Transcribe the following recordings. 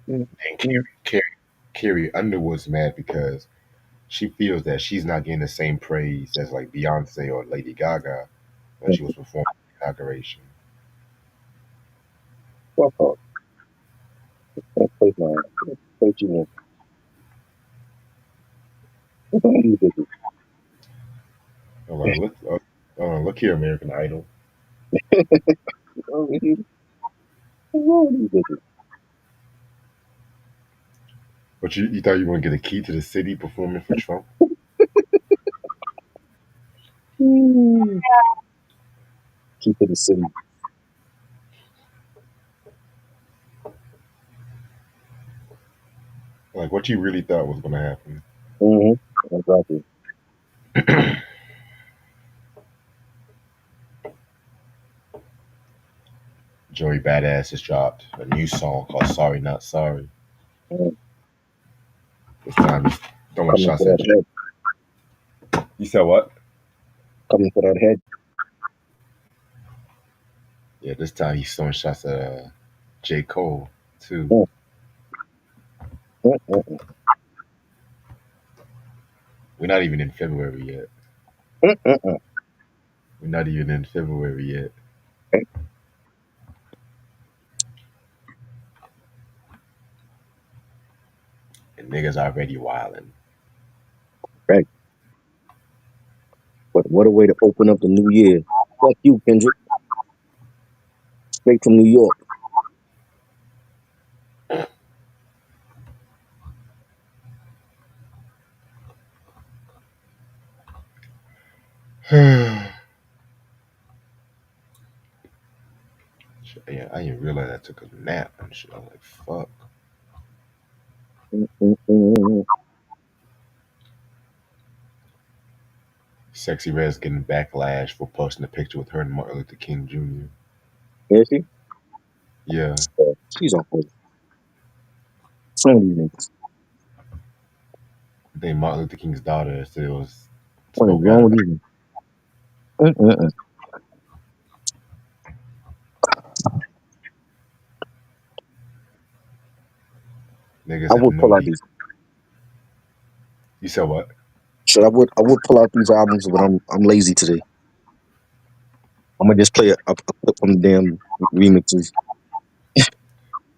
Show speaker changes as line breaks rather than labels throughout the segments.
Mm,
And
mm,
Carrie Underwood's mad because she feels that she's not getting the same praise as like Beyonce or Lady Gaga when she was performing at the inauguration.
fuck off. Don't play my play too much. What's wrong with you,
I'm like, look here, American Idol.
What's wrong with you? What's wrong with you, bitches?
But you thought you were gonna get a key to the city performing for Trump?
Mm. Keep it a city.
Like, what you really thought was gonna happen?
Mm-hmm. Exactly.
Joey Badass has dropped a new song called "Sorry Not Sorry."
Mm.
This time he's throwing
Coming
shots
for
at.
that head.
You said what?
Coming for that head.
Yeah, this time he's throwing shots at J. Cole too.
Mm, mm, mm,
We're not even in February yet.
mm, mm, mm.
We're not even in February yet.
Okay.
And niggas already wilding.
Right. But what a way to open up the new year. Fuck you, Kendrick. Straight from New York.
Yeah, I didn't realize I took a nap and shit. I was like, fuck.
Mm, mm, mm.
Sexy Red's getting backlash for posting a picture with her and Martin Luther King Jr.
Is she?
Yeah,
She's on hold. Some of these niggas.
I think Martin Luther King's daughter still
What is
spoke out
wrong with
about
these niggas? Mm, mm, mm.
it. Niggas
I
have
would
no
pull out
deep.
these.
You said what?
Shit, I would pull out these albums, but I'm lazy today. I'm gonna just play a clip from the damn remixes.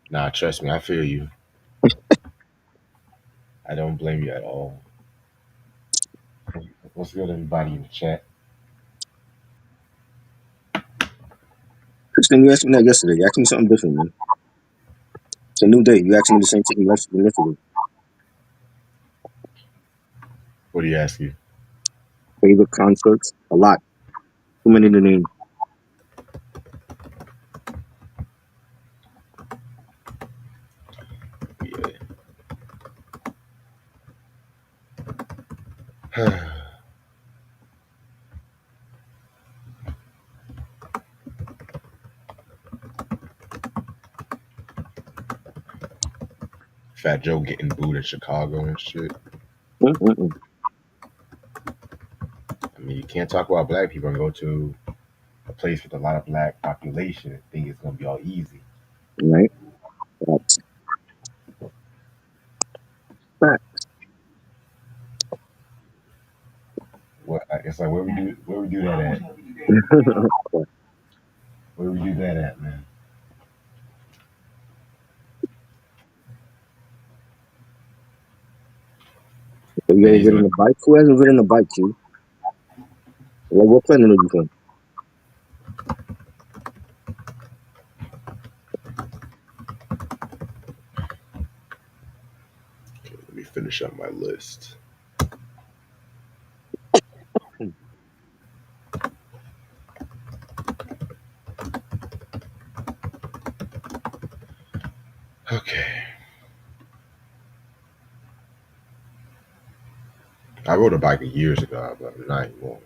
Nah, trust me, I feel you. I don't blame you at all. What's good, everybody in the chat?
Christian, you asked me that yesterday. You asked me something different, man. It's a new day. You asked me the same thing yesterday.
What do you ask you?
Favorite concerts? A lot. Too many to name.
Yeah. Fat Joe getting booed in Chicago and shit.
Mm-mm-mm.
I mean, you can't talk about black people and go to a place with a lot of black population and think it's gonna be all easy.
Right? That's fact.
What it's like where we do that at? Where we do that at, man?
Have you ever
Ladies,
ridden a bike? Who hasn't ridden a bike, Q? Like, what planet are you from?
let me finish up my list. Okay, I rode a bike years ago, but not anymore.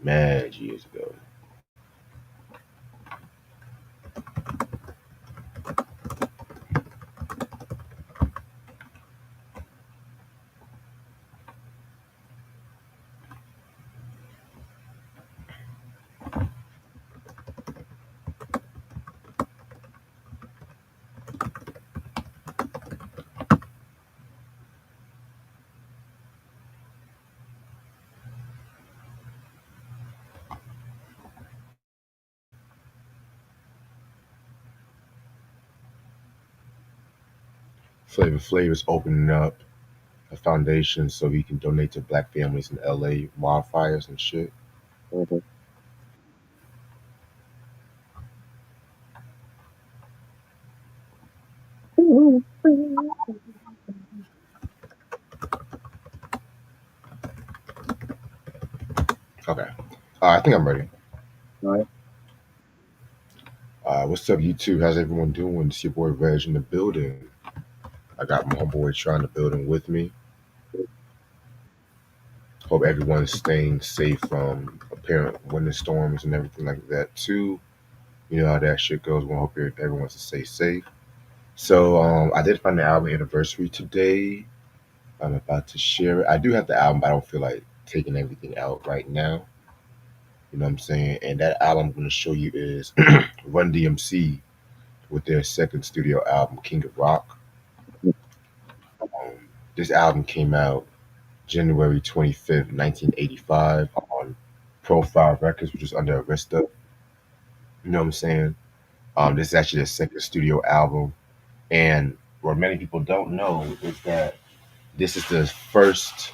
Mad years ago. Flavor Flav is opening up a foundation so he can donate to black families in LA wildfires and shit.
Mhm.
Okay. I think I'm ready.
Right.
What's up, YouTube? How's everyone doing? It's your boy Reg in the building. I got my homeboy trying to building with me. Hope everyone's staying safe from apparent winter storms and everything like that too. You know how that shit goes. We hope everyone to stay safe. So I did find the album anniversary today. I'm about to share it. I do have the album, but I don't feel like taking everything out right now. You know what I'm saying? And that album I'm going to show you is Run DMC with their second studio album, King of Rock. This album came out January 25th, 1985 on Profile Records, which is under Arista. You know what I'm saying? This is actually their second studio album. And what many people don't know is that this is the first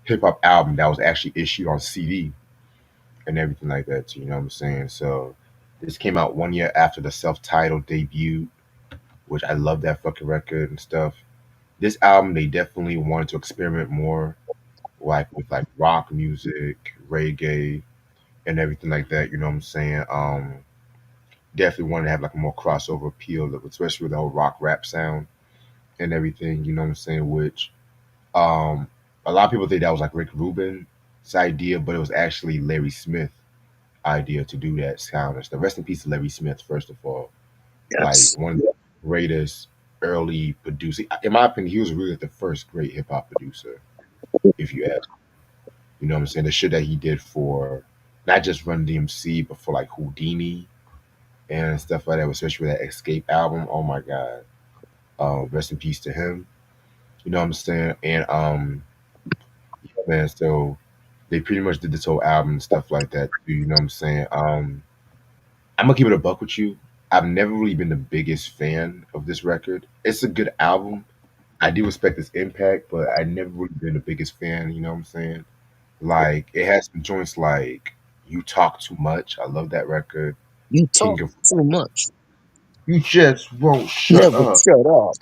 hip hop album that was actually issued on CD and everything like that, too, you know what I'm saying? So this came out 1 year after the self-titled debut, which I love that fucking record and stuff. This album, they definitely wanted to experiment more, like with like rock music, reggae, and everything like that. You know what I'm saying? Definitely wanted to have like a more crossover appeal, especially with the whole rock rap sound and everything. You know what I'm saying? Which um, a lot of people think that was like Rick Rubin's idea, but it was actually Larry Smith idea to do that sound. The rest in peace to Larry Smith, first of all. Like
Yes.
one of the greatest early producer. In my opinion, he was really the first great hip hop producer, if you ask. You know what I'm saying? The shit that he did for not just Run DMC, but for like Houdini and stuff like that, especially with that Escape album. Oh my God. Rest in peace to him. You know what I'm saying? And yeah, man, so they pretty much did this whole album and stuff like that too, you know what I'm saying? I'm gonna keep it a buck with you. I've never really been the biggest fan of this record. It's a good album. I do respect its impact, but I never really been the biggest fan, you know what I'm saying? Like it has some joints like You Talk Too Much. I love that record.
You
King
talk
of
too much.
You Just Won't Shut
Never
Up.
shut up.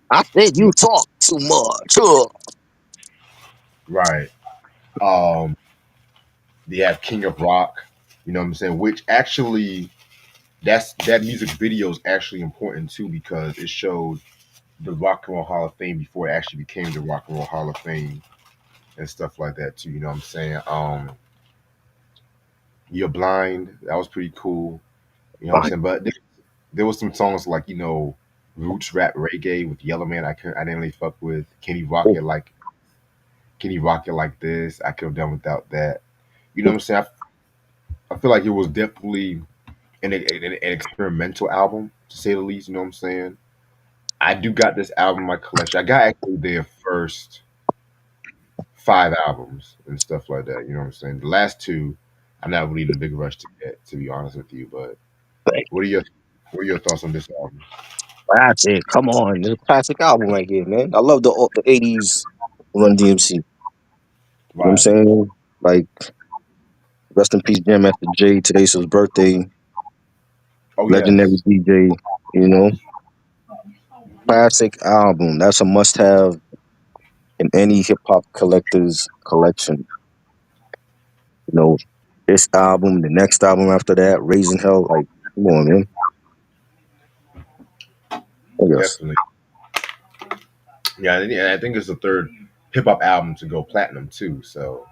I said
Yeah,
you talk too much.
right. Um they have King of Rock, you know what I'm saying? Which actually that music video is actually important too because it showed the Rock and Roll Hall of Fame before it actually became the Rock and Roll Hall of Fame and stuff like that too. You know what I'm saying? You're Blind, that was pretty cool. You know what I'm
Fine.
saying? But there was some songs like roots rap reggae with Yellow Man. I didn't really fuck with. Can you rock it like this? I could have done without that. You know what I'm saying? I feel like it was definitely an experimental album to say the least. You know what I'm saying? I do got this album in my collection. I got actually their first 5 albums and stuff like that. You know what I'm saying? The last two, I'm not really in a big rush to get, to be honest with you. But what are your what are your thoughts on this album?
That's it. Come on. It's a classic album right here, man. I love the 80s Run DMC. You know what I'm
Right.
saying? Like, rest in peace, Jam Master Jay. Today's his birthday.
Oh
Legendary
yes,
DJ. You know, classic album. That's a must have in any hip hop collector's collection. You know, this album, the next album after that, Raising Hell. Like, come on, man. Oh, yes.
definitely. Yeah, and I think it's the third hip hop album to go platinum too. So,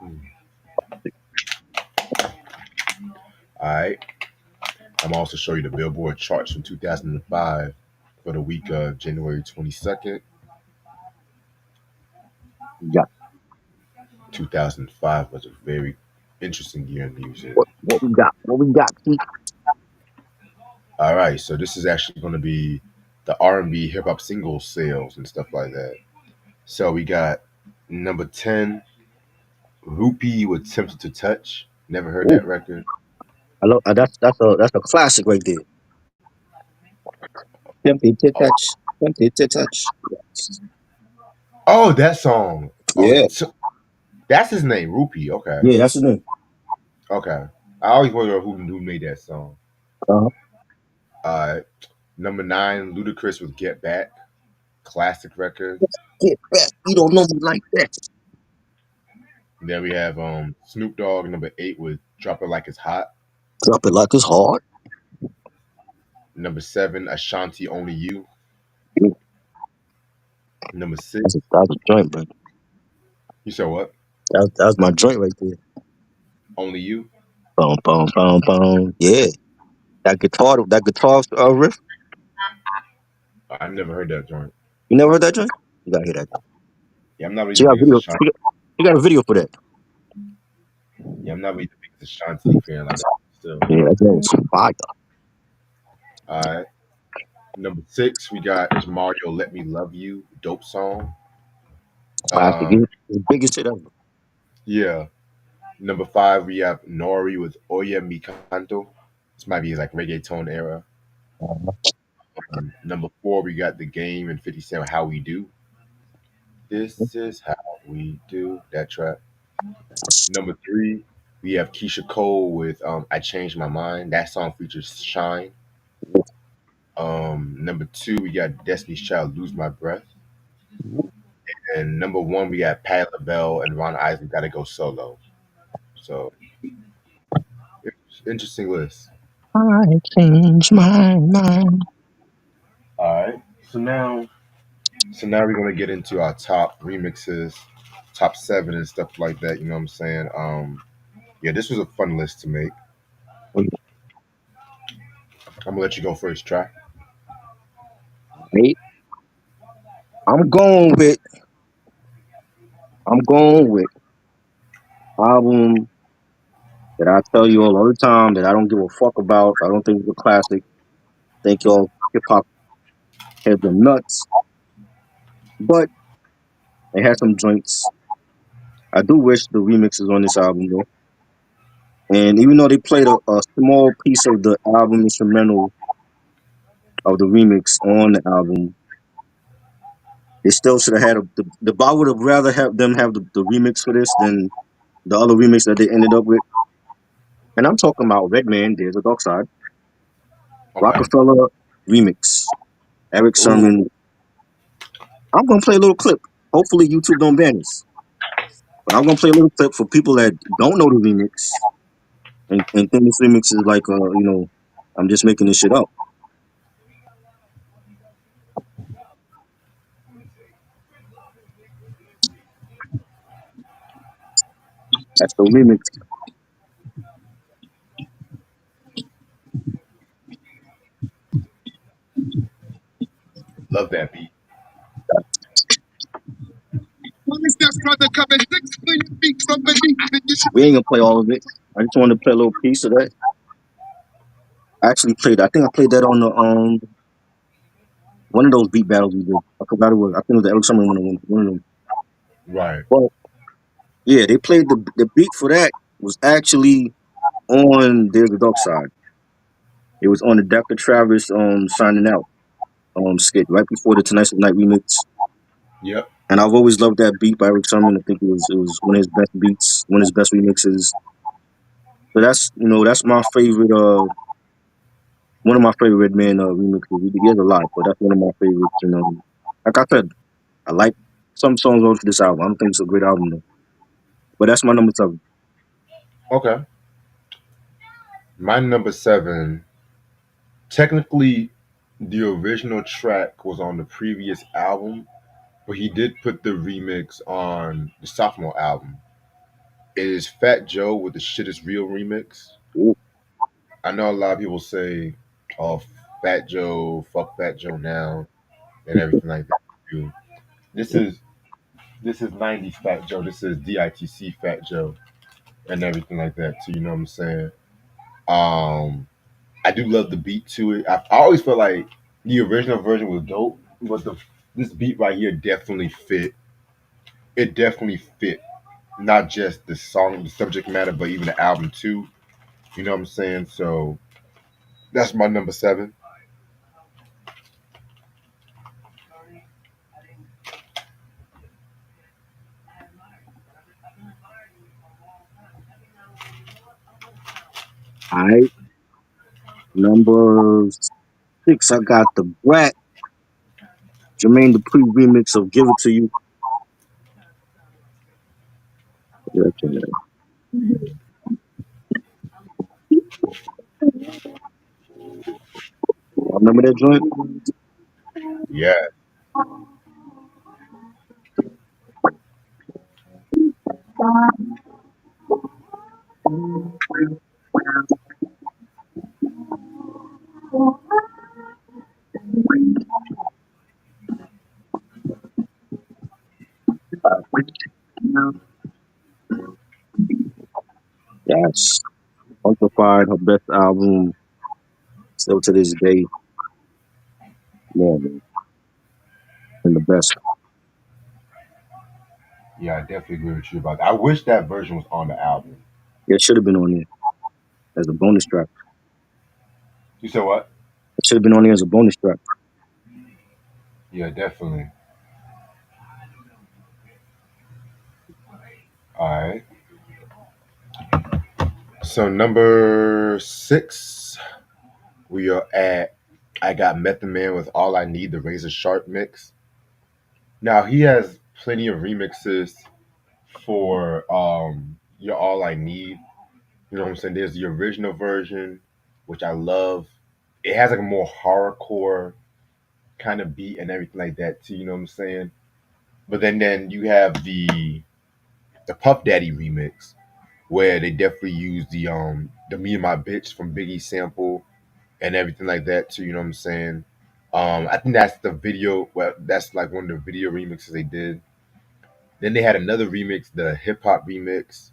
all right. I'm also show you the Billboard charts from 2005 for the week of January 22nd.
Yeah.
2005 was a very interesting year in music.
What we got? What we got, Keith?
All right, so this is actually going to be the R&B hip hop single sales and stuff like that. So we got number 10, Rupee with Tempted to Touch. Never heard
Ooh,
that record.
I love that's a classic right there. Tempted to
Oh,
touch. Tempted to touch. Yes.
oh, that song. Oh,
Yeah.
so that's his name, Rupee. Okay,
Yeah, that's the name.
okay. I always wonder who made that song.
Uh-huh.
Uh, Number nine, Ludacris with "Get Back," classic record.
Get back. You don't know me like that.
Then we have Snoop Dogg, number eight, with "Drop It Like It's Hot."
Drop it like it's hard.
Number seven, Ashanti, "Only You."
Yeah,
Number six,
that's a joint, man.
you said what?
That's my joint right there.
"Only You."
Boom, boom, boom, boom. Yeah. That guitar riff.
I never heard that joint.
You never heard that joint? You gotta hear that joint.
Yeah, I'm not really
She
the
got a
biggest
video.
Ashanti.
She got a video for that.
Yeah, I'm not really the biggest Ashanti fan like that. Still,
Yeah, that joint was fire.
all right. Number six, we got Mario, "Let Me Love You," dope song.
Classic.
Um,
It's the biggest shit ever.
yeah. Number five, we have Nori with "Oye Mi Canto." This might be his like reggaeton era.
Uh-huh.
Number four, we got The Game and 50 Cent, "How We Do." This is how we do that track. Number three, we have Keisha Cole with "I Changed My Mind." That song features Shine. Number two, we got Destiny's Child, "Lose My Breath." And number one, we got Pat LaBelle and Ron Isley, "Gotta Go Solo." So, interesting list.
I changed my mind.
All right. So now we're gonna get into our top remixes, top seven and stuff like that. You know what I'm saying? Yeah, this was a fun list to make. I'm gonna let you go first, try.
Right? I'm going with I'm going with album that I tell you all the time that I don't give a fuck about. I don't think it's a classic. Think y'all hip hop heads are nuts, but it has some joints. I do wish the remixes on this album though. And even though they played a small piece of the album instrumental of the remix on the album, they still should have had I would have rather have them have the remix for this than the other remix that they ended up with. And I'm talking about Redman, There's a Dark Side,
Okay.
Rockefeller remix, Eric
Ooh,
Sermon. I'm gonna play a little clip. Hopefully YouTube don't ban us. But I'm gonna play a little clip for people that don't know the remix and think this remix is like I'm just making this shit up. That's the remix.
love that beat.
We ain't gonna play all of it. I just wanted to play a little piece of that. I think I played that on the one of those beat battles we did. I forgot it was. I think it was the Eric Summer one of them.
Right.
But yeah, they played the beat for that was actually on There's a Dark Side. It was on the Dr. Travis signing out skit right before the Tonight's the Night remix.
Yep.
And I've always loved that beat by Eric Sermon. I think it was one of his best beats, one of his best remixes. So that's my favorite one of my favorite Redman remixes. He has a lot, but that's one of my favorites. Like I said, I like some songs on this album. I don't think it's a great album though. But that's my number seven.
Okay. My number seven, technically, the original track was on the previous album, but he did put the remix on the sophomore album. It is Fat Joe with the "Shit Is Real" remix.
Ooh,
I know a lot of people say, "Oh, Fat Joe, fuck Fat Joe now," and everything like that. Too. This
ooh.
is this is '90s Fat Joe. This is DITC Fat Joe and everything like that too. You know what I'm saying? Um, I do love the beat to it. I always felt like the original version was dope, but this beat right here definitely fit. It definitely fit not just the song, the subject matter, but even the album too. You know what I'm saying? So that's my number seven.
All right, number six, I got the Brat Jermaine Dupri remix of "Give It to You." Yeah, I remember that joint.
Yeah,
Yes, Uncle her best album still to this day. Yeah, man, and the best.
yeah, I definitely agree with you about that. I wish that version was on the album.
Yeah, it should have been on there as a bonus track.
You said what?
It should have been on there as a bonus track.
Yeah, definitely. All right. So number six, we are at. I got Method Man with "All I Need," the Razor Sharp mix. Now he has plenty of remixes for "You're All I Need." You know what I'm saying? There's the original version, which I love. It has like a more horrorcore kind of beat and everything like that too. You know what I'm saying? But then you have the Puff Daddy remix where they definitely use the "Me and My Bitch" from Biggie sample and everything like that too. You know what I'm saying? I think that's the video. Well, that's like one of the video remixes they did. Then they had another remix, the hip hop remix,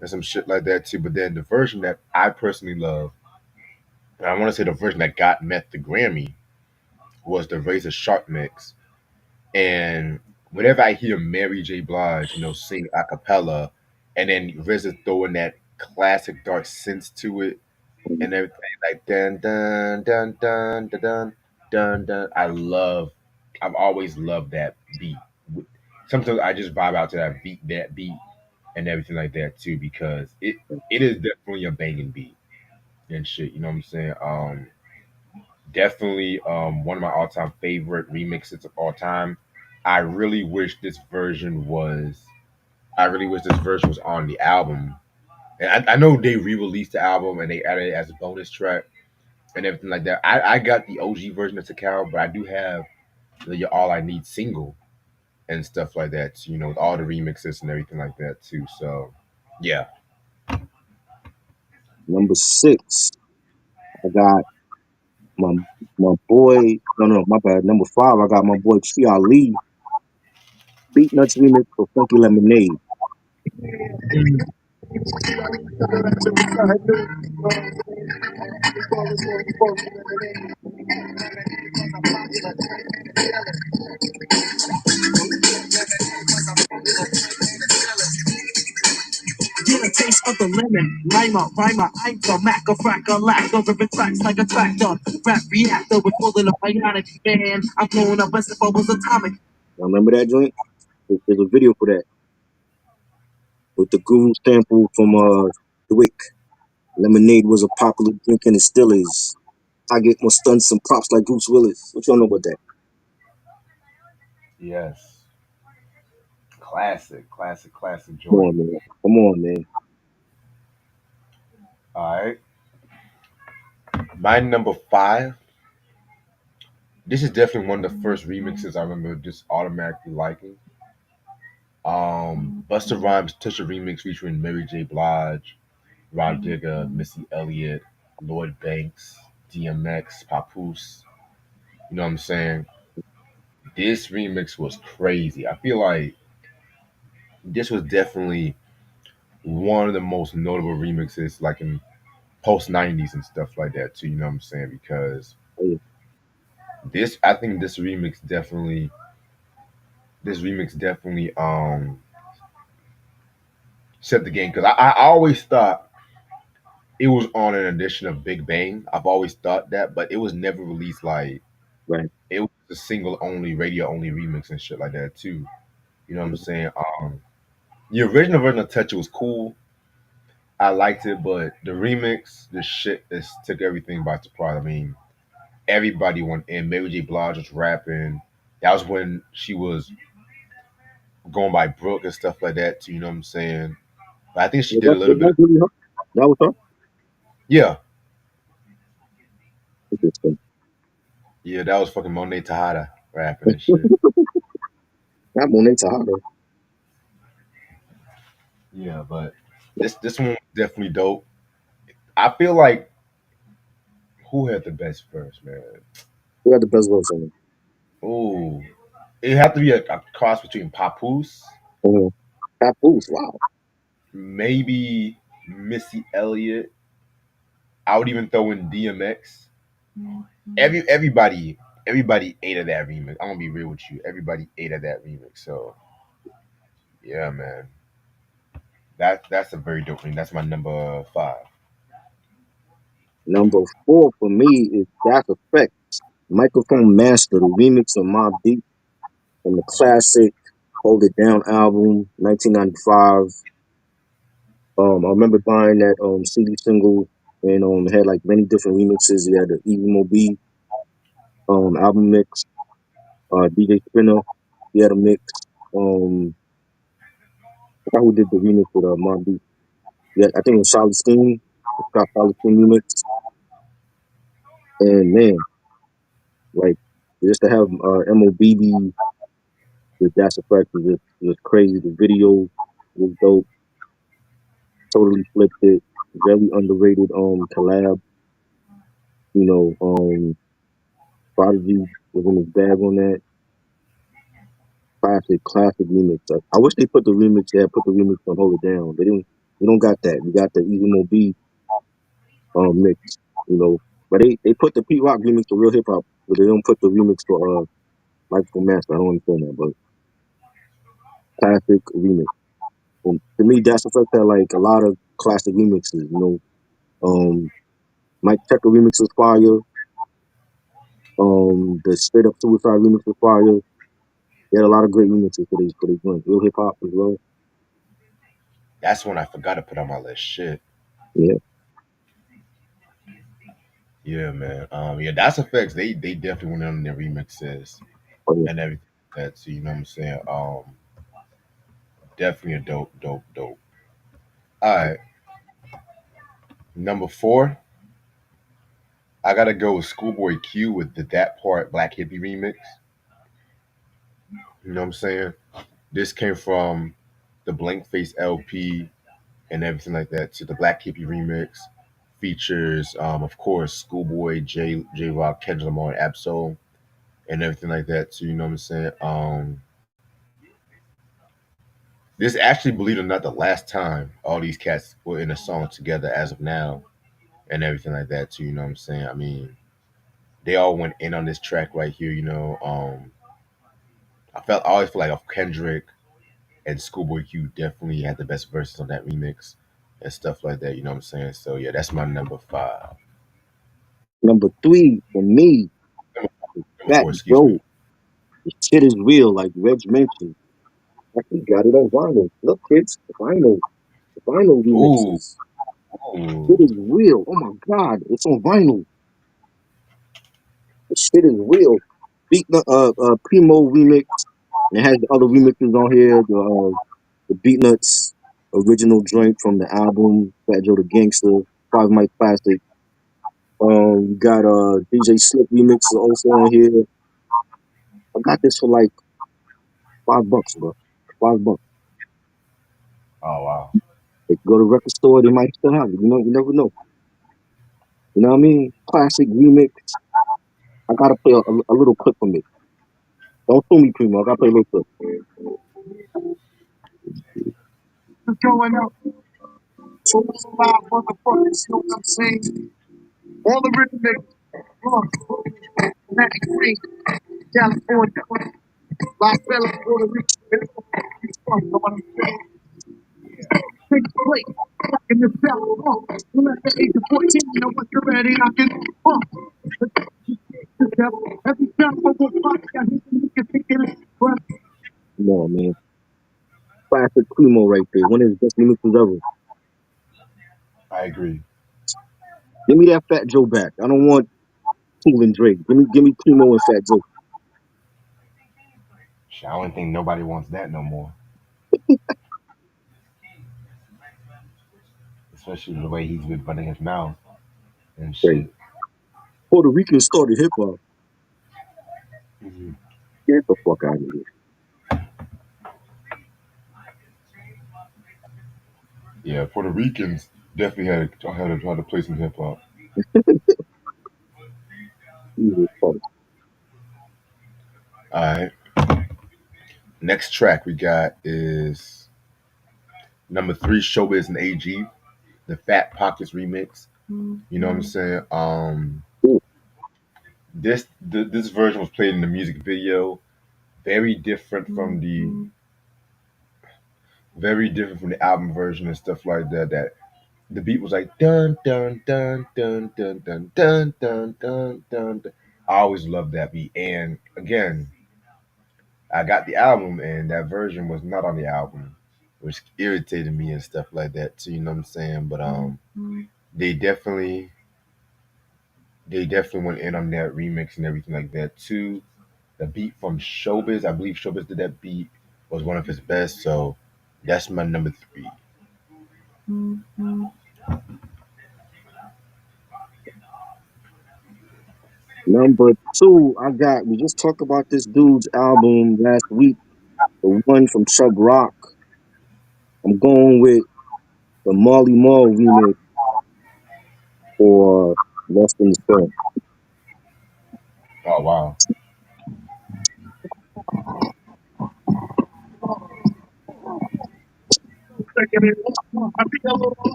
and some shit like that too. But then the version that I personally love, and I want to say the version that got Met the Grammy, was the Razor Sharp mix. And whenever I hear Mary J. Blige, sing a cappella, and then RZA throwing that classic dark synth to it and everything like dun dun dun dun dun dun dun dun. I've always loved that beat. Sometimes I just vibe out to that beat, and everything like that too, because it is definitely a banging beat and shit. You know what I'm saying? Definitely one of my all time favorite remixes of all time. I really wish this version was. I really wish this version was on the album. And I know they re-released the album and they added it as a bonus track and everything like that. I got the OG version of Takao, but I do have the All I Need single and stuff like that. With all the remixes and everything like that too. So, yeah,
Number six, I got my my boy. No, no, my bad. Number five, I got my boy Chi Ali Beat Nuts remix for Funky Lemonade.
Get a taste of the lemon, rhymer, I'm the Mac, a fracker, lack of ripping tracks like a tractor. Rap reactor with full of bionic man. I'm blowing up as if I was atomic.
Y'all remember that joint? There's a video for that with the Guru sample from Wick. Lemonade was a popular drink and it still is. I get more stunts and props like Bruce Willis. What y'all know about that?
yes, classic
Come
joint.
on, man. Come on, man.
All right, my number five. This is definitely one of the first remixes I remember just automatically liking. Busta Rhymes Touch a remix featuring Mary J. Blige, Rod Digger, Missy Elliott, Lloyd Banks, DMX, Papoose. You know what I'm saying? This remix was crazy. I feel like this was definitely one of the most notable remixes, like in post '90s and stuff like that too. You know what I'm saying? Because
Oh, yeah.
I think this remix definitely set the game. Because I always thought it was on an edition of Big Bang. I've always thought that, but it was never released like
Right.
it was a single only, radio only remix and shit like that too. You know what I'm saying? The original version of Touch It was cool, I liked it, but the remix, the shit, this took everything by surprise. I mean, everybody went in. Mary J. Blige was rapping. That was when she was going by Brooke and stuff like that. Too, you know what I'm saying? But I think she did a little
Was
bit.
that really her? That was her?
Yeah,
Interesting.
yeah, that was fucking Monet Tejada rapping and shit.
That Monet Tejada.
Yeah, but this one was definitely dope. I feel like who had the best verse, man?
Who had the best voice on it?
Ooh, it had to be a cross between Papoose,
Mm-hmm. Papoose, wow.
maybe Missy Elliott. I would even throw in DMX. Everybody ate of that remix. I'm gonna be real with you. Everybody ate of that remix. So yeah, man, that's a very dope thing. That's my number five.
Number four for me is That's Effect. Microphone Master, the remix of Mobb Deep from the classic Hold It Down album, 1995. I remember buying that CD single and it had like many different remixes. You had the Emo B album mix, DJ Spinner, he had a mix. I forgot who did the remix with Mobb Deep. Yeah, I think it was Solid Steam, the Scott Solid Steam remix. And man, like just to have MOBB with That's Effect was crazy. The video was dope. Totally flipped it. Very underrated collab. You know, Prodigy was in his bag on that. Classic remix. I wish they put the remix. They had put the remix on Hold It Down. They didn't. We don't got that. We got the Easy Mo B mix. You know, but they put the Pete Rock remix to Real Hip Hop, but they don't put the remix for Michael Master. I don't understand that, but classic remix. And to me, that's the fact that like a lot of classic remixes. Mike Checker remix was fire. The Straight Up Suicide remix was fire. They had a lot of great remixes for these joints. Real hip hop as well.
That's one I forgot to put on my list. Shit.
Yeah.
Yeah, man. Yeah, that's effects. They definitely went on their remixes
Oh, yeah.
and everything like that. So you know what I'm saying. Definitely a dope. All right, number four. I gotta go with Schoolboy Q with the That Part Black Hippie remix. You know what I'm saying? This came from the Blank Face LP and everything like that. So the Black Hippie remix features, of course, Schoolboy, J Rock, Kendrick Lamar, and Absol, and everything like that. So you know what I'm saying? This actually, believe it or not, the last time all these cats were in a song together as of now, and everything like that too. You know what I'm saying? I mean, they all went in on this track right here. I always feel like Kendrick and Schoolboy Q definitely had the best verses on that remix and stuff like that. You know what I'm saying? So yeah, that's my number five.
Number three for me,
Number, number
Fat
four, excuse me.
Joe. The shit is real, like Reg mentioned. Actually got it on vinyl. Look, kids, the vinyl
Ooh,
remixes. Shit
ooh,
is real. Oh my god, it's on vinyl. The shit is real. Primo remix. And it has the other remixes on here. The Beatnuts original joint from the album Fat Joe the Gangster, Five Mike Classic. You got DJ Slick remix is also on here. I got this for like $5, bro. $5.
oh wow.
They go to the record store, they might still have it. You never know. You know what I mean? Classic remix. I gotta play a little clip from it. Don't fool me, Primo. I gotta play a little clip. What's going on? So it's live motherfuckers, you know what I'm saying? All the rhythm niggas, Magic Ring, California, Los Angeles, Puerto Rico, you know what I'm saying? Take place in the cell. We're at the age of 14, you know what you're ready, I can every time I go by, I hit the nigga thinking it's breath. Come on, man. Classic Primo right there. One of his best remixes ever.
I agree.
Give me that Fat Joe back. I don't want Cool and Drake. Give me Primo and Fat Joe.
Shit, I don't think nobody wants that no more. Especially the way he's been running his mouth and
Crazy.
shit.
Puerto Rican started hip hop.
Mhm.
Get the fuck out of here.
Yeah, Puerto Ricans definitely had to play some hip hop.
Jesus Christ.
All right. Next track we got is number three, Showbiz and AG, the Fat Pockets remix. You know what I'm saying?
Ooh,
This version was played in the music video. Very different from the album version and stuff like that. That the beat was like dun dun dun dun dun dun dun dun dun dun. Dun. I always loved that beat. And again, I got the album and that version was not on the album, which irritated me and stuff like that too. You know what I'm saying? But they definitely they definitely went in on that remix and everything like that too. The beat from Showbiz, I believe Showbiz did that beat, was one of his best. So that's my number three.
number two, I got. We just talked about this dude's album last week. The one from Chubb Rock. I'm going with the Marley Marl remix for Lost in the Storm.
Oh wow.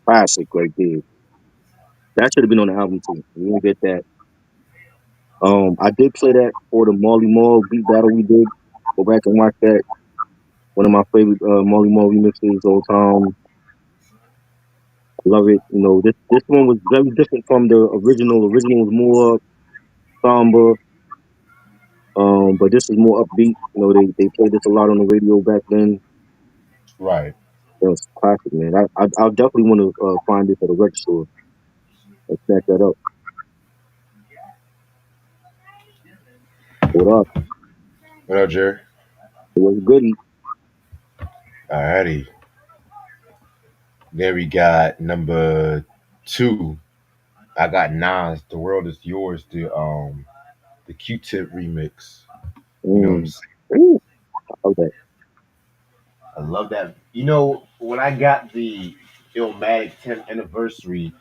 Classic right there. That should have been on the album too. You didn't get that. I did play that for the Marley Marl beat battle we did. Go back and watch that. One of my favorite Marley Marl remixes of all time. Love it. This one was very different from the original. Original was more somber, but this is more upbeat. They played this a lot on the radio back then.
Right.
It was classic, man. I'll definitely want to find this at a record store and snatch that up. What up?
What up, Jerry?
It was goodie.
Alrighty. There we got number two. I got Nas, The World Is Yours, the Q-Tip remix. You know what I'm
Mm.
saying?
Ooh, I love that.
I love that. When I got the Illmatic 10th anniversary,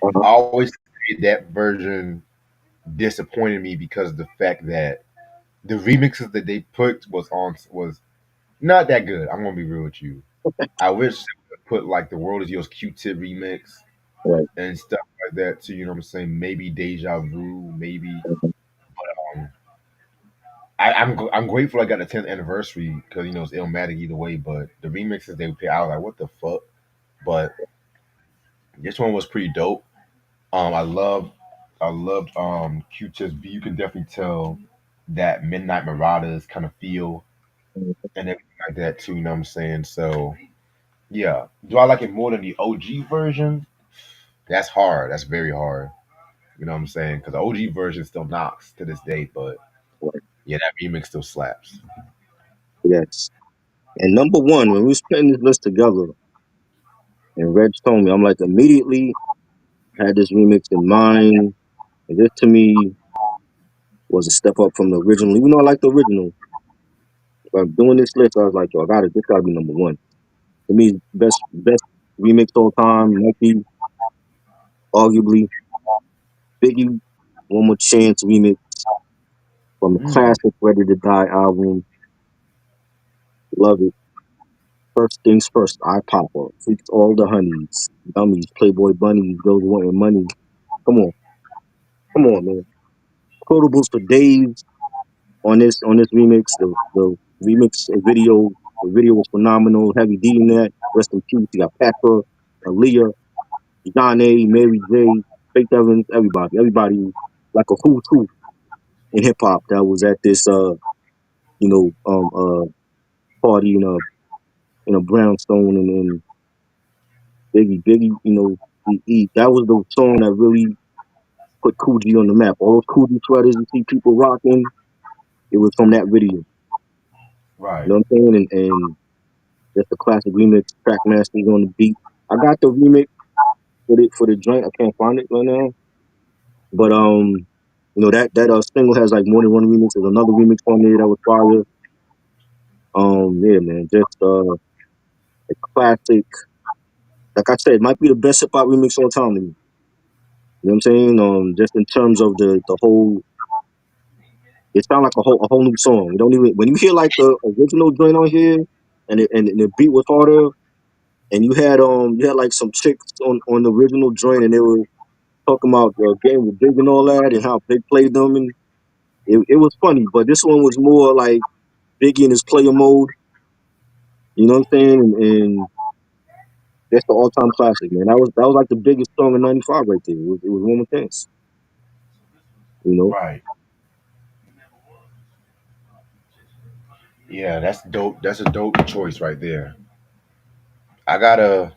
Uh-huh.
I always say that version disappointed me because of the fact that the remixes that they put was not that good. I'm gonna be real with you. I wish they would put like the World Is Yours Q-Tip remix
Right.
and stuff like that too. You know what I'm saying? Maybe Deja Vu, maybe.
Mhm.
Um, I'm grateful I got the 10th anniversary because it's Illmatic either way. But the remixes they put, I was like, what the fuck? But this one was pretty dope. I loved Q-Tip's beat. You can definitely tell that Midnight Marauders kind of feel and everything like that too. You know what I'm saying? So yeah, do I like it more than the OG version? That's hard. That's very hard. You know what I'm saying? Because the OG version still knocks to this day, but
Right.
yeah, that remix still slaps.
Yes. And number one, when we was putting this list together, and Reg told me, I'm like, immediately had this remix in mind. And this to me was a step up from the original. Even though I like the original, but doing this list, I was like, yo, this gotta be number one. To me, best remix all time, might be arguably Biggie, One More Chance remix from the
Mm,
classic Ready to Die album. Love it. First things first, I Popper, Freaks All the Honeys, Dummies, Playboy Bunnies, Girls Wanting Money. Come on, come on, man. Quotables for days on this remix. The remix video, the video was phenomenal. Heavy D in that. Rest in peace. You got Pepper, Aaliyah, John A, Mary J, Faith Evans, everybody like a who's who in hip hop that was at this you know, party in a brownstone, and then Biggie, that was the song that really put Coogee on the map. All those Coogee sweaters you see people rocking, it was from that video. You
Right.
know what I'm saying? And just the classic remix, track masters on the beat. I got the remix for the joint. I can't find it right now, but that single has like more than one remix. There's another remix on there that was fire. Yeah, man, just a classic. Like I said, it might be the best hip hop remix all time to me. You know what I'm saying? Just in terms of the whole, it sounds like a whole new song. You don't even when you hear like the original joint on here, and the beat was harder, and you had like some chicks on the original joint, and they were talking about getting with Big and all that, and how Big played them, and it was funny. But this one was more like Biggie in his player mode. You know what I'm saying? And that's the all time classic, man. That was like the biggest song in '95 right there. It was one with Dance. You know,
Right. Yeah, that's dope. That's a dope choice right there. I got a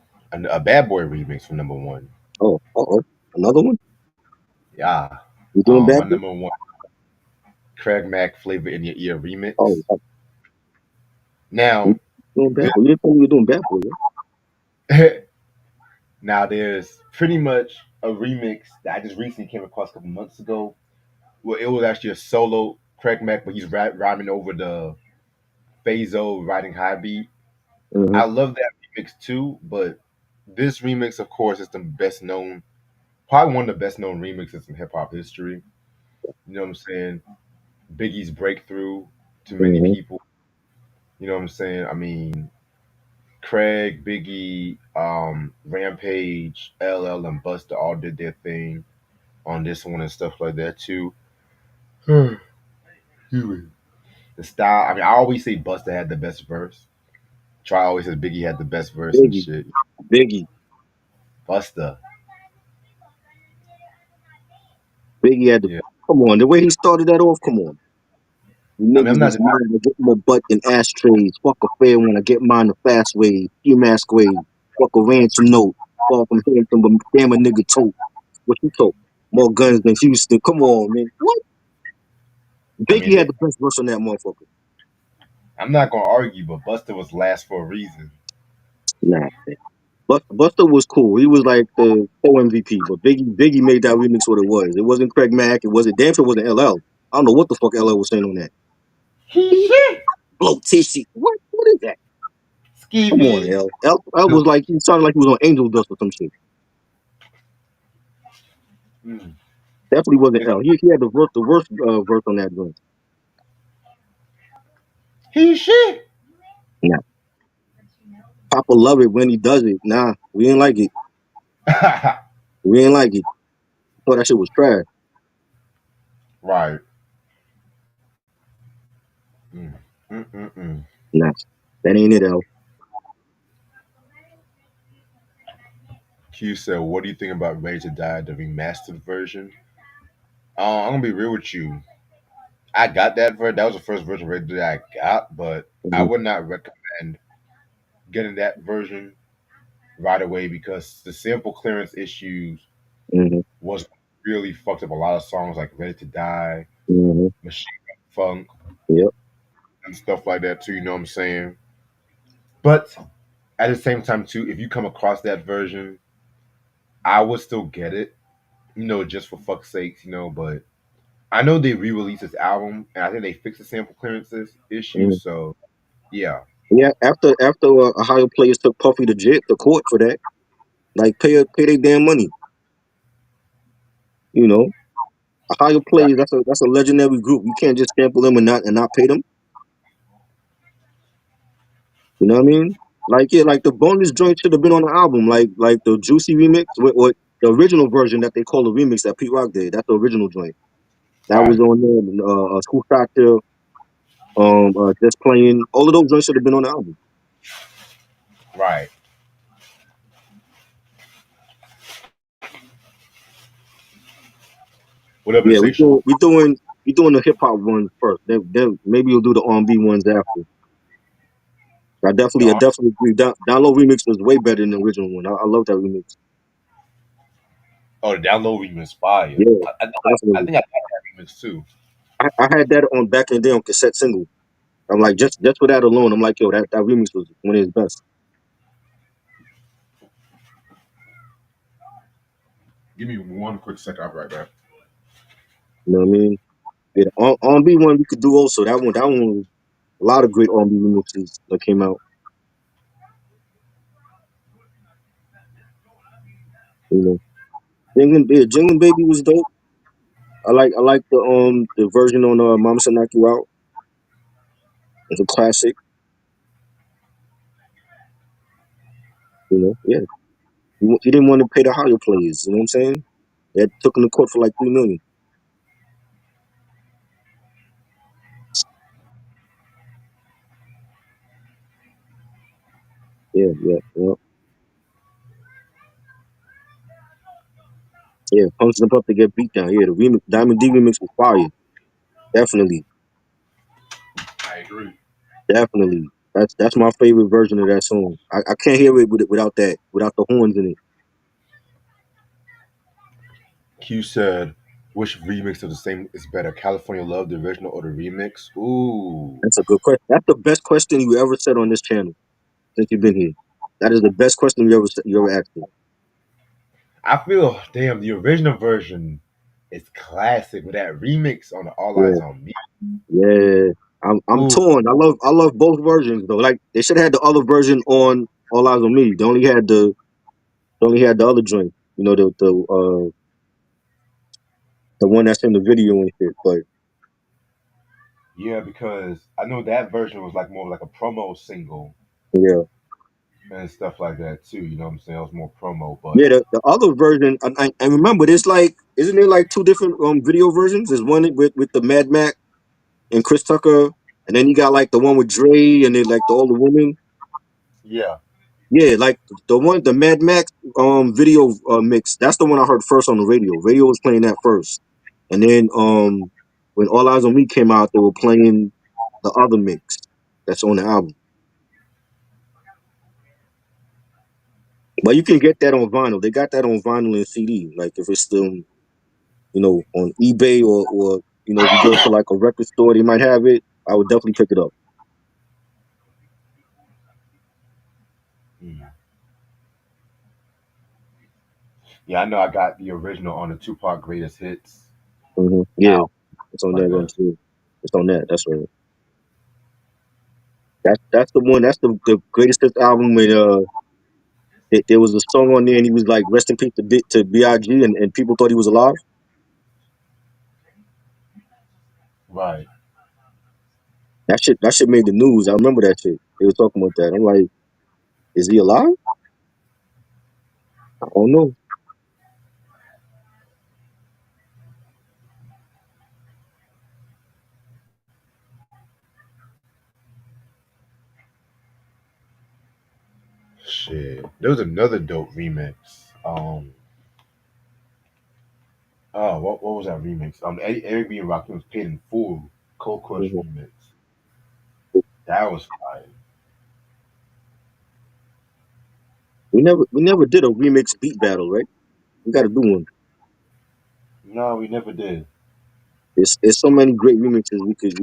Bad Boy remix from number one.
oh, another one.
Yeah.
You doing
My
Bad Boy?
number one, Craig Mack Flavor in Your Ear
Oh,
remix.
oh, you
Now,
doing Bad
this,
Boy? You didn't tell me you're doing Bad Boy, right?
now there's pretty much a remix that I just recently came across a couple months ago. Well, it was actually a solo Craig Mack, but he's rhyming over the Phaso riding high beat.
Mm-hmm.
I love that remix too, but this remix, of course, is the best known, probably one of the best known remixes in hip hop history. You know what I'm saying? Biggie's breakthrough to many
Mm-hmm.
people. You know what I'm saying? I mean, Craig, Biggie, Rampage, LL, and Busta all did their thing on this one and stuff like that too. The style, I mean, I always say Busta had the best verse. Try always says Biggie had the best verse and
Biggie,
shit.
Biggie,
Busta,
Biggie had to
yeah.
come on. The way he started that off, come on. You
I mean, I'm
niggas
not
is
denying.
mad to get more butt than ashtrays. Fuck a fair one, I get mine the fast way. Ski mask way. Fuck a ransom note. Far from Hampton, but damn a nigga tote. What you told? More guns than Houston. Come on, man. What?
I mean,
Biggie had the best verse on that motherfucker.
I'm not gonna argue, but Busta was last for a reason.
Nah, man. But Buster was cool. He was like the co-MVP. But Biggie made that remix what it was. It wasn't Craig Mack. It wasn't damn sure it wasn't LL. I don't know what the fuck LL was saying on that.
He shit.
Blow tissy. What is that? Come on,
Skeevy.
L was like he sounded like he was on Angel Dust or some shit.
Mm.
Definitely wasn't
It's,
L. He had the worst verse on that joint.
he shit.
Nah. Papa love it when he does it. Nah, we ain't like it. We ain't like it. Thought that shit was trash.
Right. Mm. Mm-mm-mm.
Nah. That ain't it, L.
Q said, "What do you think about Ready to Die, the remastered version?" I'm gonna be real with you. I got that version. That was the first version of Ready to Die I got, but I
Mm-hmm.
would not recommend getting that version right away because the sample clearance issues
Mm-hmm.
was really fucked up a lot of songs like Ready to Die,
Mm-hmm.
Machine Gun Funk,
Yep.
and stuff like that too. You know what I'm saying? But at the same time too, if you come across that version, I would still get it, just for fuck's sakes, But I know they re-released this album, and I think they fixed the sample clearances issue.
Mm-hmm.
So yeah,
Yeah. After Ohio players took Puffy to court for that, like pay their damn money. You know, Ohio
right,
players. That's a legendary group. You can't just sample them and not pay them. You know what I mean? Like yeah, like the bonus joint should have been on the album, like the Juicy remix, or the original version that they call the remix that Pete Rock did. That's the original joint that was
right,
on there. School Factor, just playing. All of those joints should have been on the album.
right. What up,
Yeah, we
Insatiable?
doing. He doing the hip hop ones first. Then maybe he'll do the R&B ones after. I
The
definitely agree. Download remix was way better than the original one. I love that remix.
oh, the download remix fire.
Yeah,
I
definitely.
think I got that remix too.
I had that on back in the day on cassette single. I'm like, just for that alone, I'm like, yo, that remix was one of his best.
Give me one quick second. I'll be right back.
You know what I mean? Yeah, the R&B one we could do also. That one, a lot of great R&B remixes that came out. You know, Jingling Baby was dope. I like the version on Mama Said Knock You Out. It's a classic. You know, yeah. He didn't want to pay the higher players. You know what I'm saying? They took him to court for like 3 million. Yeah, yeah, yeah, yeah. Punches them up to get beat down. Yeah, the remix, Diamond D remix was fire. Definitely,
I agree.
definitely. That's my favorite version of that song. I can't hear it without the horns in it.
Q said, which remix of the same is better, California Love, the original, or the remix? Ooh.
That's a good question. That's the best question you ever said on this channel since you've been here. That is the best question you ever asked me.
I feel, damn, the original version is classic with that remix on the All Eyes
Yeah,
on Me.
yeah. I'm
Ooh,
torn. I love both versions though. Like they should have had the other version on All Eyes on Me. They only had the other joint. You know the one that's in the video and shit. But
yeah, because I know that version was like more like a promo single
yeah,
and stuff like that too. You know what I'm saying? It was more promo, but
yeah. The other version, I remember. There's like, isn't there like two different video versions? There's one with the Mad Mac and Chris Tucker, and then you got like the one with Dre and then like the older woman.
yeah,
Yeah, like the Mad Max video mix. That's the one I heard first on the radio. Radio was playing that first, and then when All Eyes on Me came out, they were playing the other mix that's on the album. But you can get that on vinyl. They got that on vinyl and CD. Like if it's still on eBay or if you go to like a record store, they might have it. I would definitely pick it up.
mm. Yeah. I know I got the original on the Tupac Greatest Hits
Yeah,
album
it's on
like
that one
that.
too. It's on that. That's right. That's the one. That's the greatest hits album. When there was a song on there and he was like, "Rest in peace to Big," and people thought he was alive.
Right.
That shit made the news. I remember that shit. They were talking about that. I'm like, is he alive? I don't know.
Shit. There was another dope remix. Oh, what was that remix? Eric B and Rakim was paid in full. Cold Crush
Mhm.
remix. That was fire.
We never did a remix beat battle, right? We got to do one.
No, we never did.
It's so many great remixes we could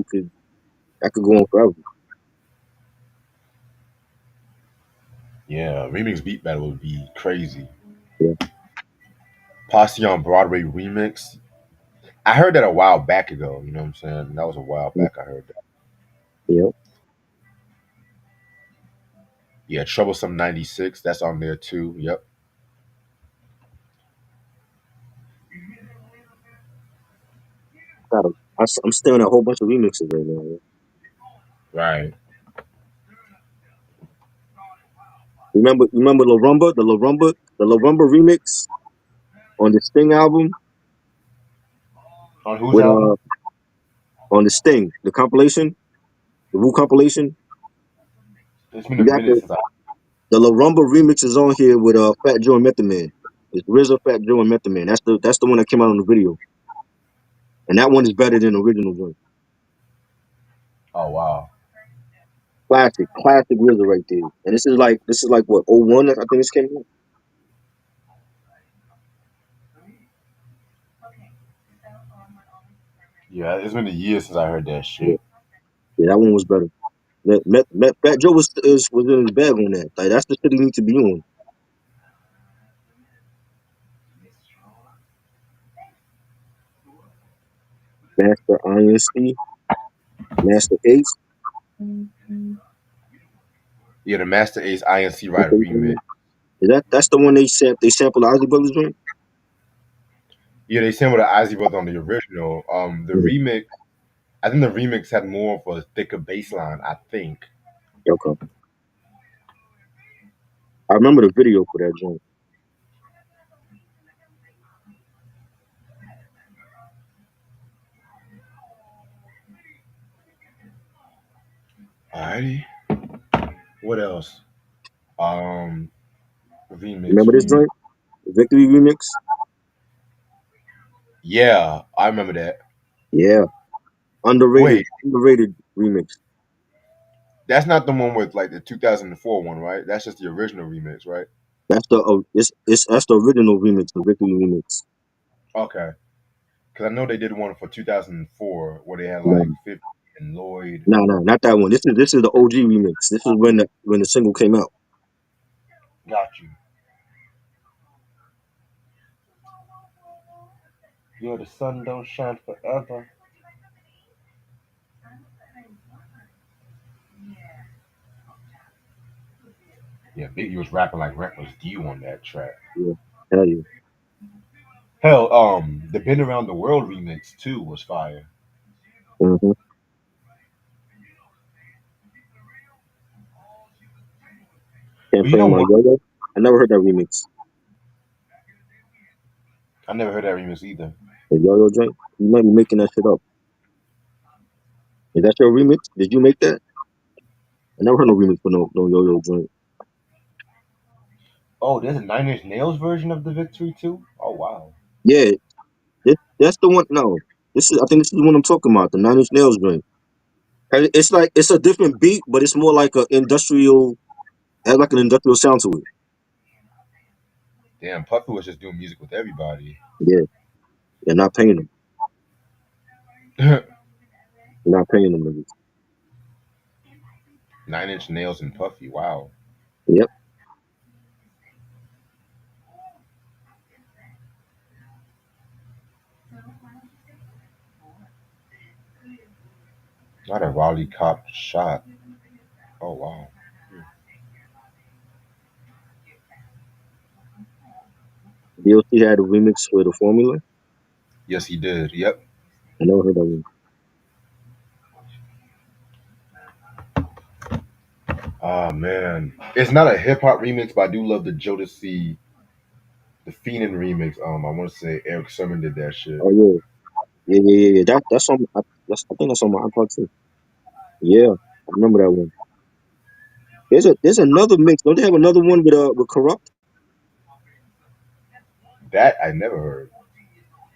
I could go on forever.
Yeah, remix beat battle would be crazy.
Yeah,
Posse on Broadway remix. I heard that a while back ago. You know what I'm saying? That was a while
yeah,
back. I heard that.
yeah.
Yeah, Troublesome '96. That's on there too. Yep.
Got 'em. I'm staring at a whole bunch of remixes right now.
Right.
Remember La Rumba, the La Rumba remix on the Sting album
On whose
with
album?
on the Sting, the compilation, the Wu compilation.
It's been a
You got
minute since I.
the La Rumba remix is on here with Fat Joe and Method Man. It's RZA, Fat Joe, and Method Man. That's the one that came out on the video. and that one is better than the original joint.
Oh wow.
Classic RZA right there. And this is like what, '01? I think this came out.
Yeah, it's been a year since I heard that
Yeah,
shit.
yeah, that one was better. Fat Joe was in his bag on that. Like that's the shit he need to be on. Master INC, Master Ace.
Yeah, the Master Ace INC Rider
Okay,
remix.
is that's the one they sampled the Ozzy Brothers joint?
Yeah, they sampled the Ozzy Brother on the original. The
Yeah,
remix, I think the remix had more of a thicker bass line, I think.
okay. I remember the video for that joint.
Alrighty. What else? Um,
Remember this
remix.
joint? The Victory remix?
Yeah, I remember that.
Yeah.
Wait,
Underrated remix.
that's not the one with like the 2004 one, right? That's just the original remix, right?
That's the it's that's the original remix, the Victory remix.
Okay. Because I know they did one for 2004 where they had
No,
like 50 and Lloyd.
no, not that one. This is the OG remix. This is when the single came out.
Got you. Yeah, the sun don't shine forever. Yeah, Biggie was rapping like Reckless Dew on that track.
Yeah, hell yeah.
Hell, the Been Around the World remix too was fire.
Mm-hmm. Can't
But you
play
know
my
what?
yo-yo. I never heard that remix.
I never heard that remix either.
The yo-yo joint. You might be making that shit up. Is that your remix? Did you make that? I never heard no remix for no yo-yo joint.
Oh, there's a Nine Inch Nails version of the Victory too. Oh wow.
Yeah, that's the one. No, I think this is the one I'm talking about. The Nine Inch Nails joint. And it's like it's a different beat, but it's more like a industrial. Has like an industrial sound to it.
Damn, Puffy was just doing music with everybody.
Yeah, they're not paying them. They're not paying them niggas.
9 Inch Nails and Puffy. Wow.
Yep.
Not a Raleigh cop shot. Oh wow.
DLC had a remix for the Formula.
Yes, he did. Yep.
I never heard that one.
Ah man, it's not a hip hop remix, but I do love the Jodeci, the Feenan remix. I want to say Eric Sermon did that shit.
Oh yeah, yeah. That's on. I think that's on my iPod too. Yeah, I remember that one. There's another mix. Don't they have another one with Corrupt?
That I never heard.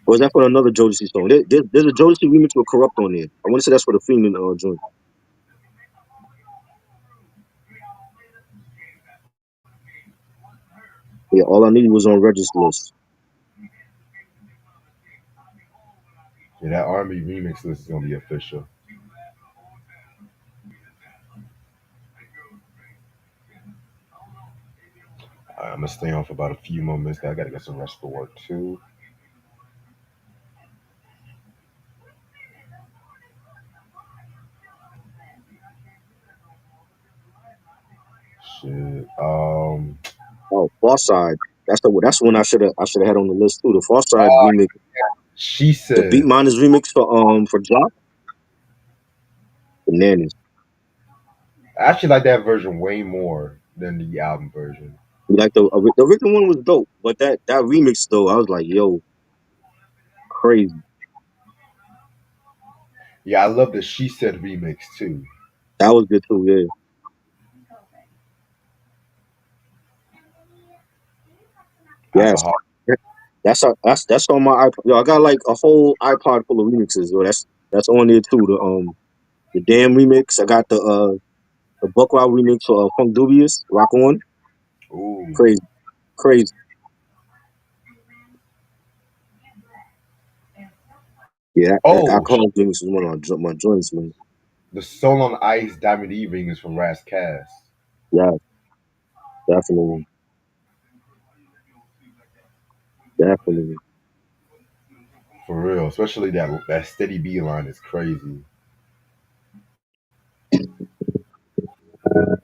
Or is that for another Jodeci song? There's a Jodeci remix with Corrupt on there. I want to say that's for the Freeman joint. Yeah, all I needed was on Regis list.
Yeah, that R&B remix list is gonna be official. I'm gonna stay on for about a few more minutes. I gotta get some rest for work too. Shit.
Oh, Far Side. That's the one I should have had on the list too. The Far Side
uh,
remix,
she
the Beat
said.
Miners remix for Jock, bananas.
I actually like that version way more than the album version.
Like the original one was dope, but that remix though, I was like, yo, crazy.
Yeah, I love the She Said remix too.
That was good too. Yeah,
I have a
yes.
hard.
That's on my iPod. Yo, I got like a whole iPod full of remixes. Yo, that's on there too. The damn remix. I got the Buck Wild remix for Funk Dubious. Rock on.
Ooh.
Crazy, crazy. Yeah, that
Oh,
alcoholic remix is one of my joints, man.
the Soul on Ice Diamond E ring is from Ras Kass.
Yeah, definitely, definitely.
For real. Especially that steady B line is crazy.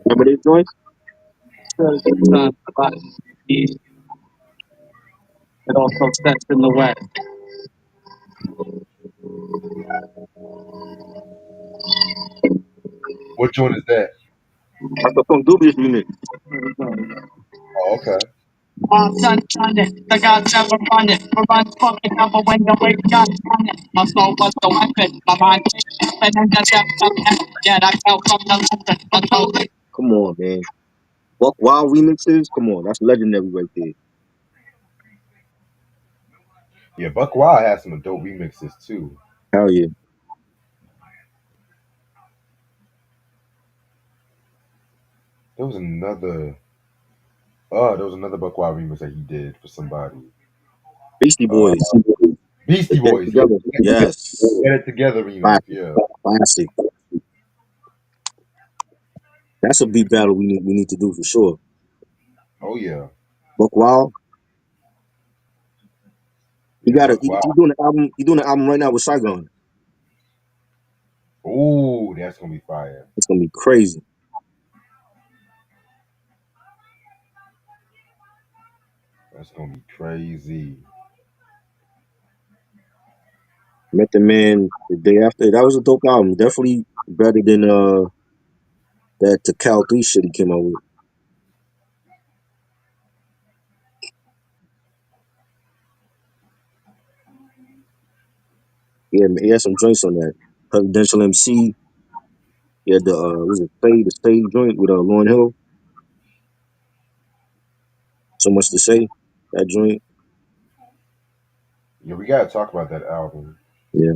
Remember these joints?
But it also sets in the way.
What joint is that?
That's the Funk Dubious remix.
Oh, okay.
Son, the gods never run it. We run fucking number when the wake got on it. My soul was the weapon. My mind and then the depth of it. Yet I fell from the lesson. My soul
Come on, man. Buck Wild remixes. Come on, that's legendary right there.
Yeah, Buck Wild has some dope remixes too.
Hell yeah.
There was another there was another Buck Wild remix that he did for somebody.
Beastie
Uh
Boys.
Beastie
Let's get it
Boys, yeah.
together. Yes.
Get It Together remix,
Classic.
yeah.
Classic. That's a beat battle we need to do for sure.
Oh yeah.
Buck Wild. You
Yeah,
gotta
Buck Wild.
you doing the album you doing the album right now with Saigon.
Ooh, that's gonna be fire.
It's gonna be crazy.
That's gonna be crazy.
Met the Man the day after. That was a dope album. Definitely better than that to Cal 3 shit he came out with. Yeah, man, he had some joints on that. Presidential MC. He had was it the Spade joint with Lauryn Hill. So much to say. That joint.
Yeah, we gotta talk about that album.
Yeah.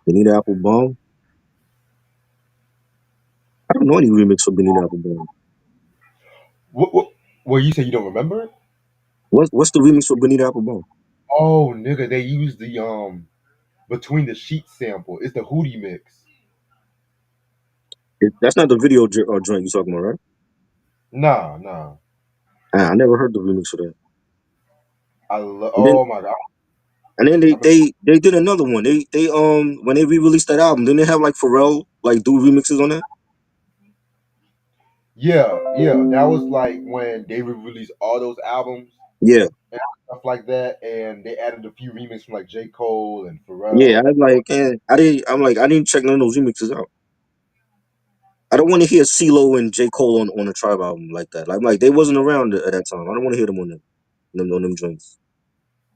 Benita Applebaum. I don't know any remix for Benita Applebaum.
What well you say you don't remember?
What's the remix for Benita Applebaum?
Oh nigga, they used the Between the Sheets sample. It's the Hootie mix.
That's not the video joint you talking about, right?
Nah, nah.
I never heard the remix for that. And then
Oh my god.
and then
I forgot.
they did another one. They when they re-released that album, didn't they have like Pharrell like do remixes on that?
Yeah, yeah. That was like when they released all those albums
Yeah,
and stuff like that, and they added a few remixes from like J. Cole and
yeah. I
Pharrell.
was like, I didn't check none of those remixes out. I don't want to hear CeeLo and J Cole on a Tribe album like that. Like they wasn't around at that time. I don't want to hear them on them joints.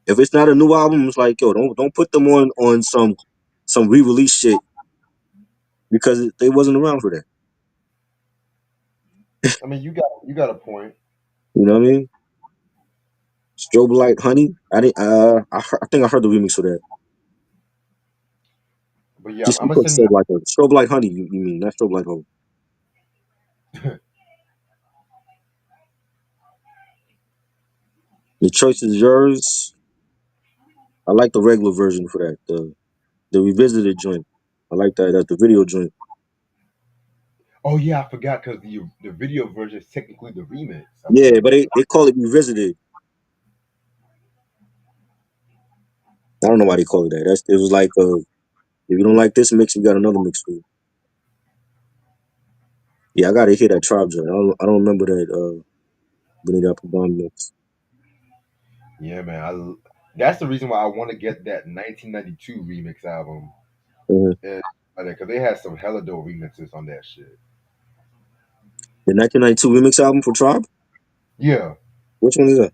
If it's not a new album, it's like yo, don't put them on some re-release shit because they wasn't around for that.
I mean, you got a point.
You know what I mean? Strobe Light Honey. I think I heard the remix for that.
But yeah,
Just
I'm gonna
put
send.
Strobe Light Honey. Strobe Light Honey. You mean not Strobe Light Honey? The choice is yours. I like the regular version for that. The revisited joint. I like that. That's the video joint.
Oh yeah, I forgot because the video version is technically the remix. I
Yeah,
forgot
but
about
they call it revisited. I don't know why they call it that. It was like if you don't like this mix, we got another mix for you. Yeah, I gotta hear that Tribe joint. I don't remember that Benny Applebaum mix.
that. Yeah, man. That's the reason why I want to get that 1992 remix album.
Uh,
Because they had some hella dope remixes on that shit.
the 1992 remix album for Tribe.
Yeah,
Which one is that?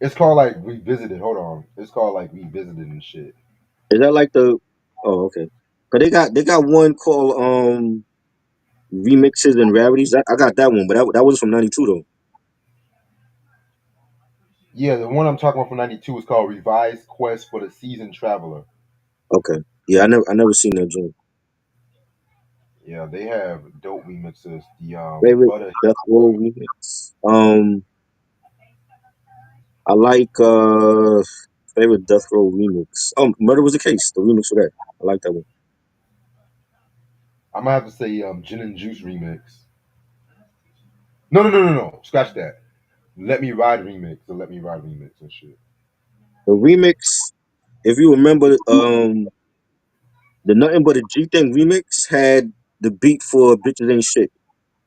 it's called like Revisited. Hold on, it's called like Revisited and shit.
Is that like the? Oh, okay. Cause they got one called remixes and rarities. I got that one, but that was from '92 though.
Yeah, the one I'm talking about from '92 is called Revised Quest for the Seasoned Traveler.
Okay. Yeah, I never seen that joint.
Yeah, they have dope remixes. The
Favorite
Butter.
Death Row remix. I like favorite Death Row remix. Murder Was the Case. The remix for that. I like that one.
I might have to say Gin and Juice remix. No, no, no, no, no. Scratch that. Let Me Ride remix. The Let Me Ride remix and shit.
The remix, if you remember, the Nothing But a G Thing remix had the beat for Bitches Ain't Shit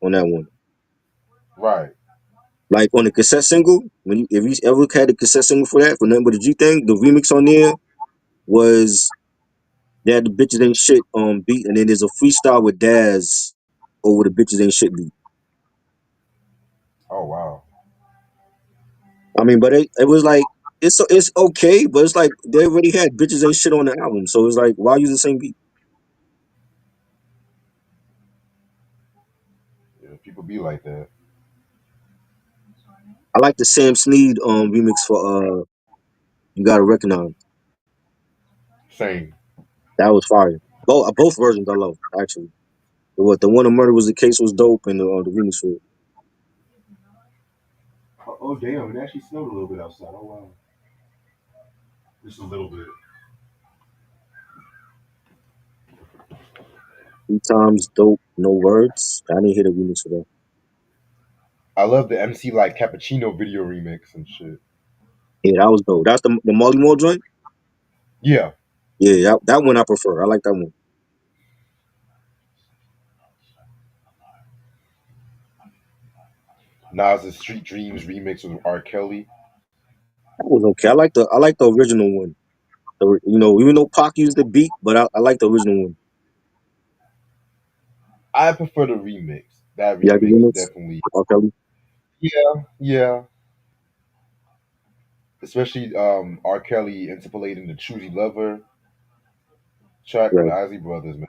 on that one.
Right.
Like on the cassette single, if you ever had a cassette single for that, for Nothing But a G Thing, the remix on there was they had the Bitches Ain't Shit beat, and then there's a freestyle with Daz over the Bitches Ain't Shit beat.
Oh wow.
I mean, but it was like it's okay, but it's like they already had Bitches Ain't Shit on the album, so it's like why use the same beat?
Yeah, people be like that.
I like the Sam Snead remix for You Gotta Recognize.
Same.
That was fire. Both versions I love actually. The one of Murder Was the Case was dope, and the remix for it.
Oh damn! It actually snowed a little bit outside. Oh wow. Just a little bit.
Three Times Dope, No Words. I didn't hear the remix for that.
I love the MC like Cappuccino video remix and shit.
Yeah, that was dope. That's the Molly Moore joint.
Yeah.
Yeah, that one I prefer. I like that one.
Nas's Street Dreams remix with R. Kelly.
That was okay. I like the original one. Even though Pac used the beat, but I like the original one.
I prefer the remix. That
You like the
remix
remix?
definitely.
R. Kelly?
Yeah, yeah. Especially R. Kelly interpolating the Choosy Lover track on the
Right.
Isley Brothers, man.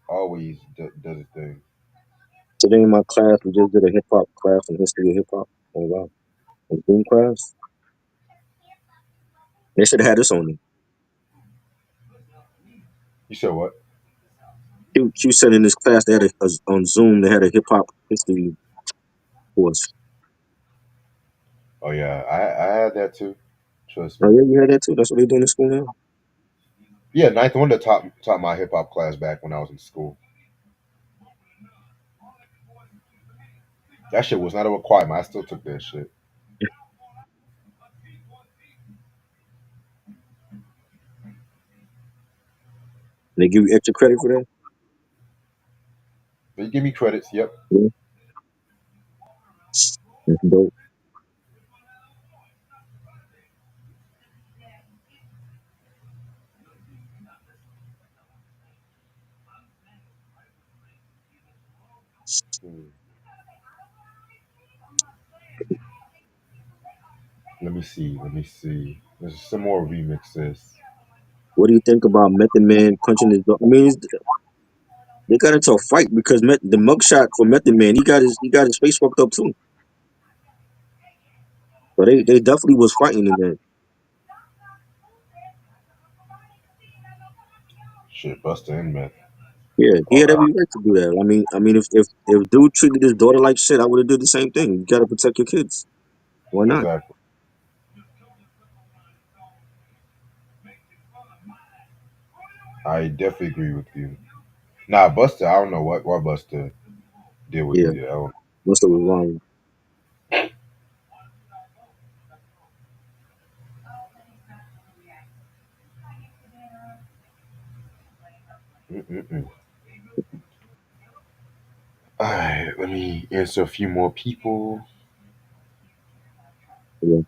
Always does his thing.
Today in my class, we just did a hip hop class on history of hip hop. Oh wow. In Zoom class. They should have had this on there.
You said what?
Q said in this class they had on Zoom they had a hip hop history course.
Oh yeah, I had that too. Trust
Oh
me.
yeah, you had that too. That's what they doing in school now.
Yeah, ninth wonder taught my hip hop class back when I was in school. That shit was not a requirement. I still took that shit.
They give you extra credit for that.
They give me credits. Yep.
Yeah, that's dope.
Hmm. Let me see. Let me see. There's some more remixes.
What do you think about Method Man punching his dog? I mean, they got into a fight because the mugshot for Method Man, he got his face fucked up too. So they definitely was fighting in that.
Shit, Buster and Meth.
Yeah, he
Oh,
had every right to do that. I mean, if dude treated his daughter like shit, I would have did the same thing. You gotta protect your kids. Why not?
exactly. I definitely agree with you. Nah, Buster. I don't know what Buster did what he
Yeah,
did. I don't.
Buster was wrong.
Mm-mm-mm. All right, let me answer a few more people.
Yeah,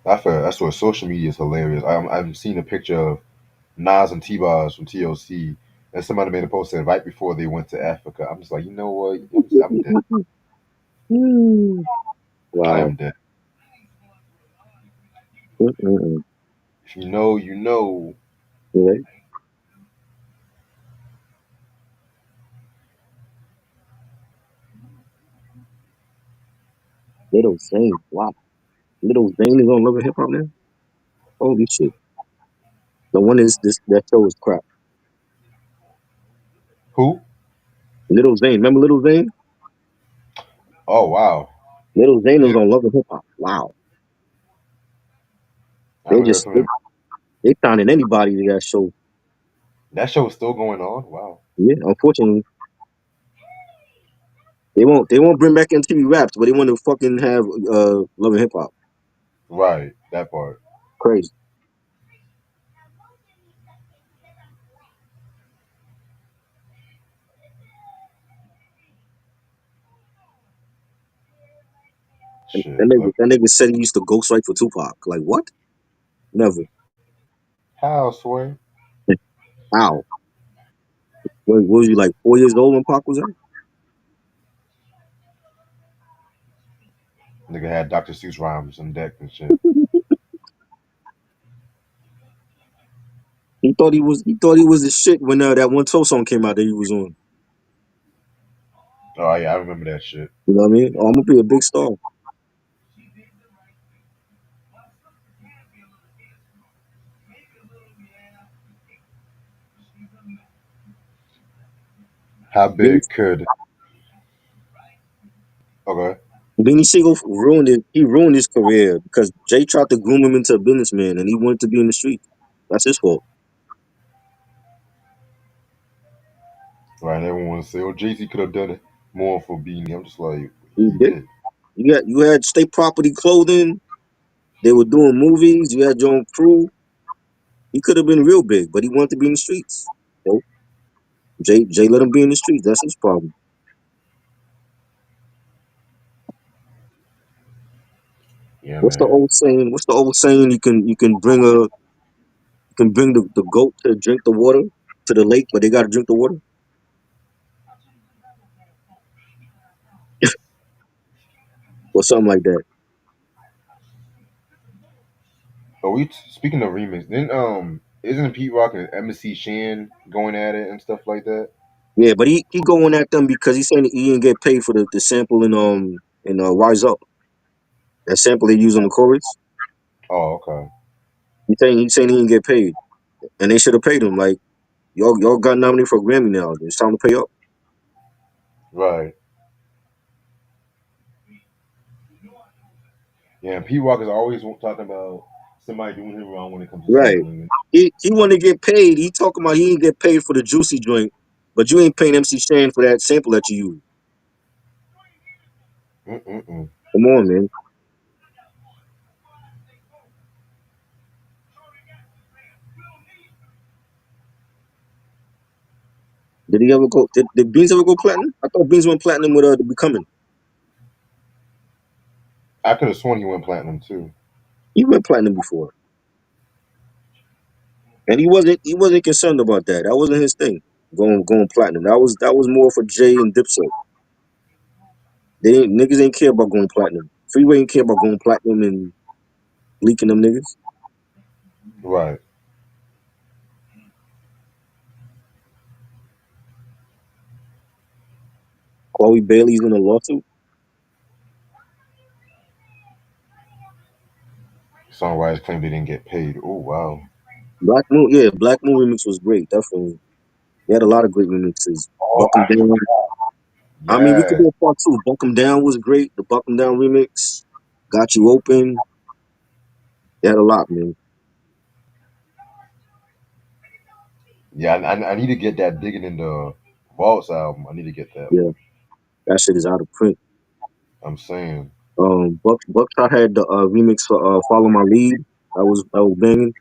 That's what social media is hilarious. I've seen a picture of Nas and T-Boz from TLC, and somebody made a post said right before they went to Africa. I'm just like, you know what? I'm dead. I
wow.
am dead.
Mm-mm-mm.
If you know, you know.
Yeah. Little Zane. Wow. Little Zane is on Love and Hip Hop now? Holy shit. The one is this that show is crap.
Who?
Little Zane. Remember Little Zane?
Oh wow.
Little Zane
You
was
just,
on Love and Hip Hop. Wow.
I
They
haven't heard
just
from
they,
him.
they signing anybody to that show.
That show is still going on. Wow.
Yeah, unfortunately. They won't bring back MTV Raps, but they want to fucking have Love and Hip Hop.
Right. That part.
Crazy.
Shit. Look.
That nigga said he used to ghostwrite for Tupac. Like what? Never.
How, Sway?
How? What was you like 4 years old when Pac was out?
Nigga had Dr. Seuss rhymes on deck and shit.
He thought he was the shit when that one toe song came out that he was on.
Oh yeah, I remember that shit.
You know what I mean? Oh, I'm gonna be a big star.
How
Beanie,
big could? Okay.
Beanie Siegel ruined it. He ruined his career because Jay tried to groom him into a businessman, and he wanted to be in the streets. That's his fault.
Right. And everyone say, "Oh, Jay Z could have done it more for Beanie." I'm just like,
He
he
did.
did.
You had state property clothing. They were doing movies. You had your own crew. He could have been real big, but he wanted to be in the streets. So Jay let him be in the streets. That's his problem.
Yeah, man.
What's the old saying? You can bring the goat to drink the water to the lake, but they got to drink the water, or something like that.
But we speaking of remix, then isn't Pete Rock and MC Shan going at it and stuff like that?
Yeah, but he going at them because he's saying he didn't get paid for the sample in Rise Up. That sample they use on the chorus.
Oh, okay.
He's saying he didn't get paid, and they should have paid him. Like y'all got nominated for a Grammy now. It's time to pay up.
Right. Yeah, and Pete Rock is always talking about somebody doing him wrong when it comes to
Right.
sampling.
He want to get paid. He talking about he didn't get paid for the juicy joint, but you ain't paying MC Shan for that sample that you use.
Mm-mm-mm.
Come on, man. Did he ever go? Did Beans ever go platinum? I thought Beans went platinum with the Becoming.
I could have sworn he went platinum too.
He went platinum before, and he wasn't concerned about that. That wasn't his thing. Going platinum. That was more for Jay and Dipset. Niggas ain't care about going platinum. Freeway ain't care about going platinum and leaking them niggas.
Right.
Chloe Bailey's in a lawsuit.
Songwriters claim they didn't get paid. Oh wow.
Black Moon remix was great. Definitely, they had a lot of great remixes.
Oh,
Buck 'em
I
down.
forgot.
I mean, we could
Yeah.
do a part two. Buck 'em down was great. The Buck 'em down remix. Got you open. They had a lot, man.
Yeah, I need to get that Digging in the Vaults album. I need to get that
Yeah,
one.
that shit is out of print.
I'm saying.
Buckshot had the remix for "Follow My Lead." That was banging.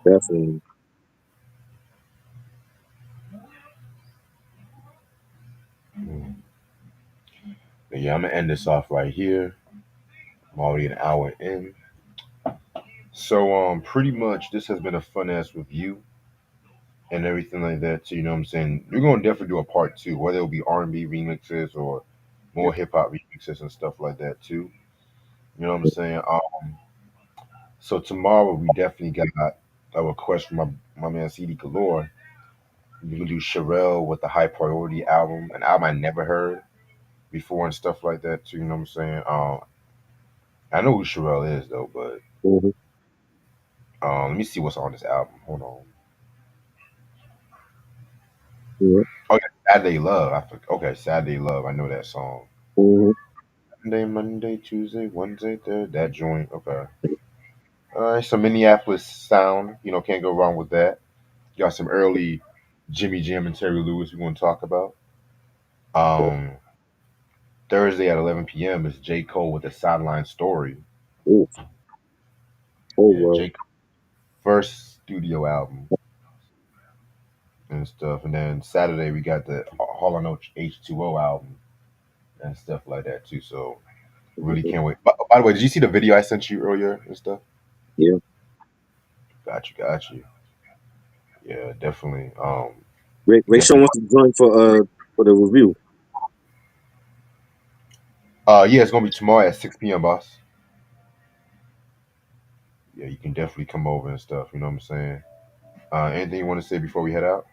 Definitely.
Mm. But yeah, I'm gonna end this off right here. I'm already an hour in. So pretty much this has been a fun ass review and everything like that. So you know what I'm saying? We're gonna definitely do a part two, whether it'll be R&B remixes or
Yeah.
more hip hop remixes and stuff like that too. You know what I'm saying? So tomorrow we definitely got a request from my man CD Galore. You can do Sherelle with the High Priority album, an album I never heard before and stuff like that too. You know what I'm saying? I know who Sherelle is though, but
Mm-hmm.
let me see what's on this album. Hold on.
Yeah.
Oh yeah, Saturday Love. Okay, Saturday Love. I know that song.
Mm-hmm.
Monday, Monday, Tuesday, Wednesday, Thursday. That joint. Okay. All right, some Minneapolis sound. You know, can't go wrong with that. Got some early Jimmy Jam and Terry Lewis we want to talk about. Um, Thursday at 11 p.m. is J. Cole with the Sideline Story.
Ooh. Oh
Yeah,
well.
J. Cole first studio album and stuff. And then Saturday we got the Hall and Oates H2O album and stuff like that too. So really
Mhm.
can't wait. By the way, did you see the video I sent you earlier and stuff?
Yeah.
Got you, got you. Yeah, definitely.
Ray Sean
Definitely.
wants to join for the review.
Yeah, it's gonna be tomorrow at 6 p.m. boss. Yeah, you can definitely come over and stuff. You know what I'm saying? Anything you want to say before we head out?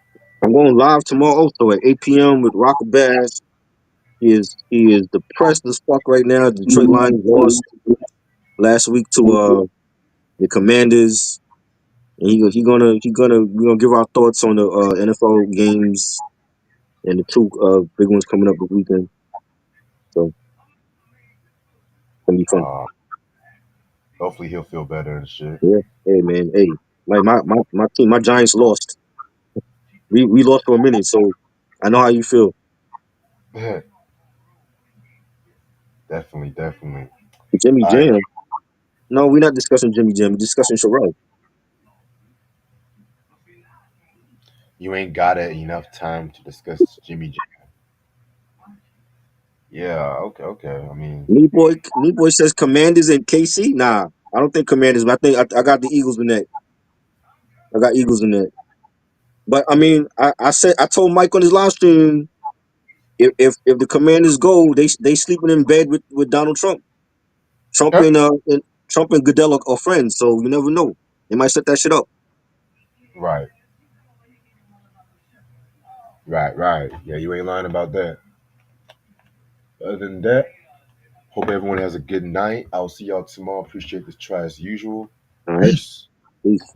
I'm going live tomorrow also at 8 p.m. with Rocker Bass. He is depressed as fuck right now. Detroit Lions lost last week to the Commanders. And we're gonna give our thoughts on the NFL games and the two big ones coming up this weekend. So it's gonna be fun.
Uh, Hopefully he'll feel better and shit.
Yeah. Hey man. Hey. Like my team, my Giants lost. We lost for a minute, so I know how you feel.
Definitely, definitely.
Jimmy
All right,
Jam. No, we're not discussing Jimmy Jam. We're discussing Sherelle.
you ain't got it enough time to discuss Jimmy J. Yeah, okay, okay. I mean,
Me boy says Commanders and KC. Nah, I don't think Commanders. But I think I got the Eagles in that. I got Eagles in that. But I mean, I told Mike on his live stream if the Commanders go, they sleeping in bed with Donald Trump. Trump and Trump and Goodell are friends, so you never know. They might set that shit up.
right, right, right. Yeah, you ain't lying about that. Other than that, hope everyone has a good night. I'll see y'all tomorrow. Appreciate this try as usual.
All right.
Peace.
Peace.